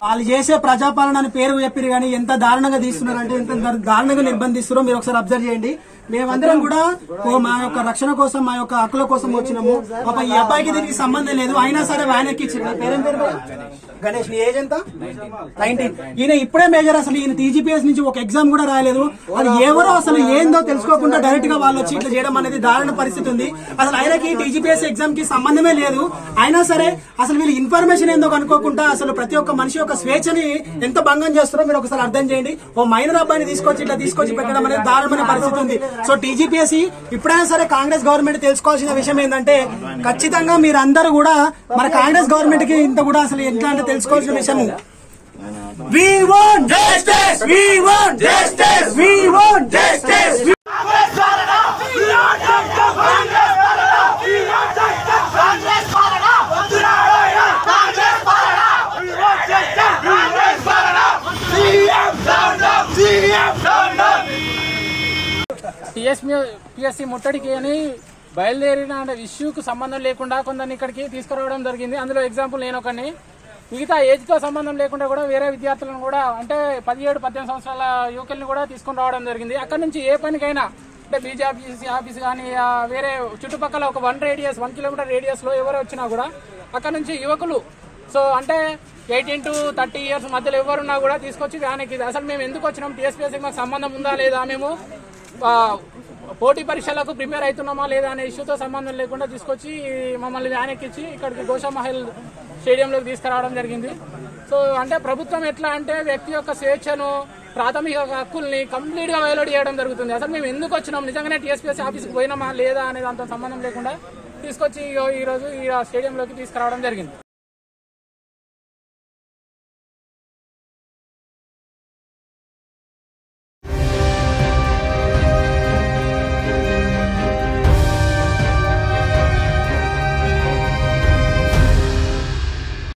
వాళ్ళు చేసే ప్రజాపాలన పేరు చెప్పారు కానీ ఎంత దారుణంగా తీస్తున్నారు అంటే ఎంత దారుణంగా నిర్బంధిస్తున్నారో మీరు ఒకసారి అబ్జర్వ్ చేయండి. మేమందరం కూడా మా యొక్క రక్షణ కోసం మా యొక్క హక్కుల కోసం వచ్చినాము. పాప ఈ అబ్బాయికి దీనికి సంబంధం లేదు, అయినా సరే వ్యాన్ ఎక్కించారు. పేరేం పేరు గణేష్, నీ ఏజ్ ఎంత? 19. ఈయన ఇప్పుడే మేజర్. అసలు ఈయన టీజీపీఎస్ నుంచి ఒక ఎగ్జామ్ కూడా రాయలేదు. అది ఎవరో అసలు ఏందో తెలుసుకోకుండా డైరెక్ట్ గా వాళ్ళు వచ్చి ఇట్లా చేయడం అనేది దారుణ పరిస్థితి ఉంది. అసలు ఆయనకి టీజీపీఎస్ ఎగ్జామ్ కి సంబంధమే లేదు. అయినా సరే అసలు వీళ్ళు ఇన్ఫర్మేషన్ ఏందో కనుక్కోకుండా అసలు ప్రతి ఒక్క మనిషి యొక్క స్వేచ్ఛని ఎంత భంగం చేస్తారో మీరు ఒకసారి అర్థం చేయండి. ఓ మైనర్ అబ్బాయిని తీసుకొచ్చి ఇట్లా తీసుకొచ్చి పెట్టడం అనేది దారుణమైన పరిస్థితి ఉంది. సో టీజీపీఎస్సీ ఇప్పుడైనా సరే కాంగ్రెస్ గవర్నమెంట్ తెలుసుకోవాల్సిన విషయం ఏంటంటే ఖచ్చితంగా మీరందరూ కూడా మన కాంగ్రెస్ గవర్నమెంట్ కి ఇంత కూడా అసలు ఎట్లా అంటే తెలుసుకోవాల్సిన విషయం. We want justice! We want justice! We want justice! TSPSC ముట్టడికి అని బయలుదేరిన ఇష్యూకు సంబంధం లేకుండా కొందరిని ఇక్కడికి తీసుకురావడం జరిగింది. అందులో ఎగ్జాంపుల్ నేను ఒకని. మిగతా ఏజ్ తో సంబంధం లేకుండా కూడా వేరే విద్యార్థులను కూడా అంటే 17-18 సంవత్సరాల యువకుల్ని కూడా తీసుకుని రావడం జరిగింది. అక్కడ నుంచి ఏ పనికైనా అంటే బీజేపీ ఆఫీస్ కానీ వేరే చుట్టుపక్కల ఒక 1 కిలోమీటర్ రేడియస్ లో ఎవరు వచ్చినా కూడా అక్కడ నుంచి యువకులు సో అంటే 18 to 30 years మధ్యలో ఎవరున్నా కూడా తీసుకొచ్చి వ్యాన్ ఎక్కింది. అసలు మేము ఎందుకు వచ్చినాం, టీఎస్పీఎస్సీకి మాకు సంబంధం ఉందా లేదా, మేము పోటీ పరీక్షలకు ప్రిపేర్ అవుతున్నామా లేదా అనే ఇష్యూతో సంబంధం లేకుండా తీసుకొచ్చి మమ్మల్ని వ్యాన్ ఎక్కించి ఇక్కడికి గోషామహల్ స్టేడియంలోకి తీసుకురావడం జరిగింది. సో అంటే ప్రభుత్వం ఎట్లా అంటే వ్యక్తి యొక్క స్వేచ్ఛను ప్రాథమిక హక్కుల్ని కంప్లీట్ గా వైలేట్ చేయడం జరుగుతుంది. అసలు మేము ఎందుకు వచ్చినాం, నిజంగానే టీఎస్పీఎస్సీ ఆఫీస్కి పోయినామా లేదా అనే దాంతో సంబంధం లేకుండా తీసుకొచ్చి ఈ రోజు ఈ స్టేడియంలోకి తీసుకురావడం జరిగింది.